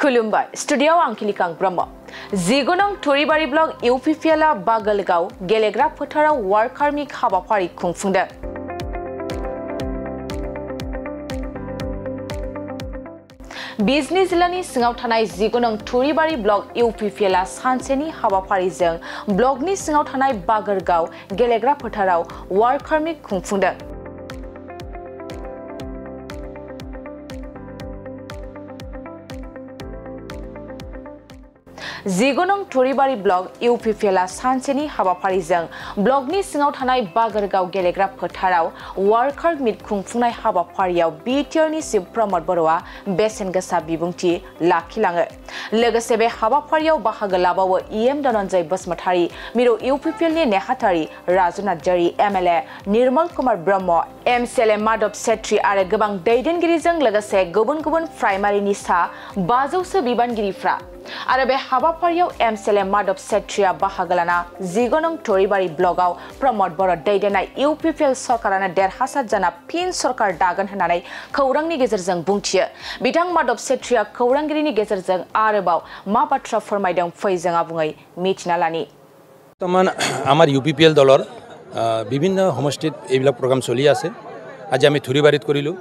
खुलुमबाय स्टुडियोआव आं किलिकां ब्रह्म जिगुनं थुरिबारि ब्लक इउपिपिएलआ बागलगाव गेलेग्रा फोथाराव वार्कार मिट हाबाफारि खुंफुंदों। बिजनी जिल्लानि सिङाव थानाय जिगुनं थुरिबारि ब्लक इउपिपिएलआ सानसेनि हाबाफारिजों ब्लकनि सिङाव थानाय बागलगाव गेलेग्रा फोथाराव वार्कार मिट खुंफुंदों। जिगुनं थुरिबारि ब्लक इउपिपिएलआ सानसेनि हाबाफारिजों ब्लकनि सिङाव थानाय बागलगाव गेलेग्रा फोथाराव वार्कार मिट खुंफुंनाय हाबाफारियाव बिटिआरनि चिफ प्रमद बर'आ बेसेन गोसा बिबुंथि लाखिलाङो। लोगोसे बे हाबाफारियाव बाहागो लाबावो इएम धनन्जय बसुमतारी, मिरु इउपिपिएलनि नेहाथारि राजु नार्जारी, एमएलए निर्मल कुमार ब्रह्म, एमसिएलए माधव सेट्री आरो गोबां दैदेनगिरिजों लोगोसे गुबुन गुबुन प्राइमारिनि सा 500सो बिबानगिरिफ्रा आरो बे हाबाफारियाव एमसिएलए माधव सेट्रीआ बाहागो लाना जिगुनं थुरिबारि ब्लकआव प्रमद बर' दैदेननाय इउपिपिएल सरकारानो देरहासार जाना फिन सरकार दागोन होननानै खौरांनि गेजेरजों बुंथियो। बिथां माधव सेट्रीआ खौरांगिरिनि गेजेरजों आरोबाव मा बाथ्रा फोरमायदों फै जों आबुङै मिथिना लानि। बर्तमान आमार इउपिपिएल दलर विभिन्न समष्टित এইবিলাক প্রোগ্রাম চলি আছে। আজি আমি থুরিবাড়িত করিলো।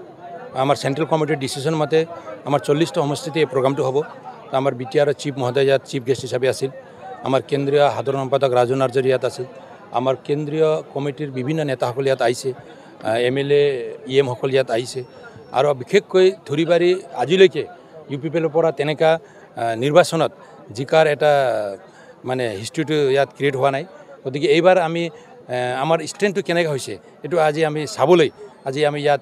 আমার সেন্ট্রাল কমিটির ডিসিশন মতে আমার 40টা সমষ্টিতে এই প্রোগ্রামটো হব। আমার বিটিআর চিফ মহোদয় ইয়াত চিফ গেস্ট হিসাবে আছিল। আমার কেন্দ্রীয় সাধারণ সম্পাদক রাজু নাৰ্জাৰী ইয়াত আছিল। আমাৰ কেন্দ্ৰীয় কমিটিৰ বিভিন্ন নেতাসকল ইয়াত আহিছে। এমএলএ ইএম সকল ইয়াত আহিছে। আৰু বিশেষকৈ থুৰিবাৰী আজিলৈকে ইউপিপিএলৰ পৰা তেনেকা নিৰ্বাচনত জিকাৰ এটা মানে হিষ্ট্ৰীটো ইয়াত ক্ৰিয়েট হোৱা নাই। গতিকে এইবাৰ আমি আমাৰ ষ্ট্ৰেংথটো কেনেকৈ হৈছে এইটো আজি আমি চাবলৈ আজি আমি ইয়াত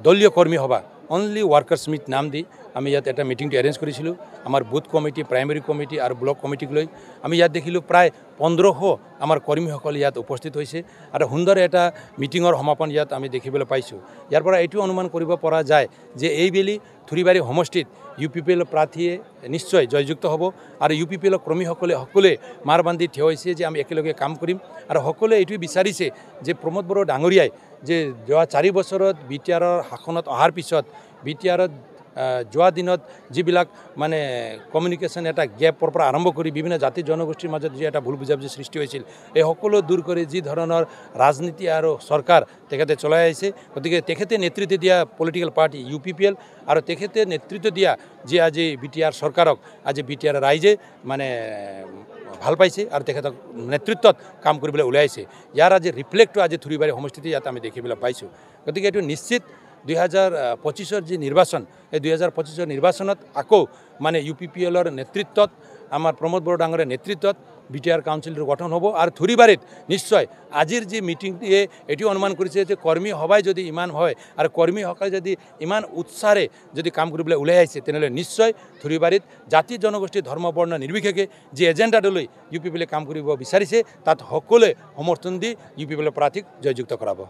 দলীয় কৰ্মী সভা অনলি ওয়াৰ্কাৰ্স মিট নাম দি আমি ইয়াত এটা মিটিংটো এৰেঞ্জ কৰিছিলোঁ। আমাৰ বুথ কমিটি, প্ৰাইমেৰী কমিটি আৰু ব্লক কমিটিক লৈ আমি ইয়াত দেখিলোঁ প্ৰায় 1500 আমাৰ কৰ্মীসকল ইয়াত উপস্থিত হৈছে আৰু সুন্দৰ এটা মিটিঙৰ সমাপন ইয়াত আমি দেখিবলৈ পাইছোঁ। ইয়াৰ পৰা এইটো অনুমান কৰিব পৰা যায় যে এইবেলি থুৰিবাৰী সমষ্টিত ইউপিপিএলৰ প্ৰাৰ্থীয়ে নিশ্চয় জয়যুক্ত হ'ব আৰু ইউপিপিএলৰ কৰ্মীসকলে মাৰ বান্ধি থিয় হৈছে যে আমি একেলগে কাম কৰিম আৰু সকলোৱে এইটোৱে বিচাৰিছে যে প্ৰমোদ বড়ো ডাঙৰীয়াই যে যোৱা 4 বছৰত বিটিআৰৰ শাসনত অহাৰ পিছত বিটিআৰত যোৱা দিনত যিবিলাক মানে কমিউনিকেশ্যন এটা গেপৰ পৰা আৰম্ভ কৰি বিভিন্ন জাতি জনগোষ্ঠীৰ মাজত যি এটা ভুল বুজাবুজি সৃষ্টি হৈছিল এই সকলো দূৰ কৰি যি ধৰণৰ ৰাজনীতি আৰু চৰকাৰ তেখেতে চলাই আহিছে। গতিকে তেখেতে নেতৃত্ব দিয়া পলিটিকেল পাৰ্টি ইউপিপিএল আৰু তেখেতে নেতৃত্ব দিয়া যে আজি বিটিআৰ চৰকাৰক আজি বিটিআৰ ৰাইজে মানে ভাল পাইছে আৰু তেখেতক নেতৃত্বত কাম কৰিবলৈ ওলাইছে। ইয়াৰ আজি ৰিফ্লেক্টটো আজি থুৰিবাৰী সমষ্টিতে ইয়াত আমি দেখিবলৈ পাইছোঁ। গতিকে এইটো নিশ্চিত 2025 যি নিৰ্বাচন এই 2025 নিৰ্বাচনত আকৌ মানে ইউপিপিএলৰ নেতৃত্বত আমাৰ প্ৰমোদ বড়ো ডাঙৰীয়াৰ নেতৃত্বত বিটিআৰ কাউন্সিলটো গঠন হ'ব আৰু থুৰিবাৰীত নিশ্চয় আজিৰ যি মিটিংটিয়ে এটিও অনুমান কৰিছে যে কৰ্মী সভাই যদি ইমান হয় আৰু কৰ্মীসকলে যদি ইমান উৎসাহেৰে যদি কাম কৰিবলৈ ওলাই আহিছে তেনেহ'লে নিশ্চয় থুৰিবাৰীত জাতি জনগোষ্ঠী ধৰ্ম বৰ্ণ নিৰ্বিশেষে যি এজেণ্ডাটোলৈ ইউপিপিএলে কাম কৰিব বিচাৰিছে তাত সকলোৱে সমৰ্থন দি ইউপিপিএলৰ প্ৰাৰ্থীক জয়যুক্ত কৰাব।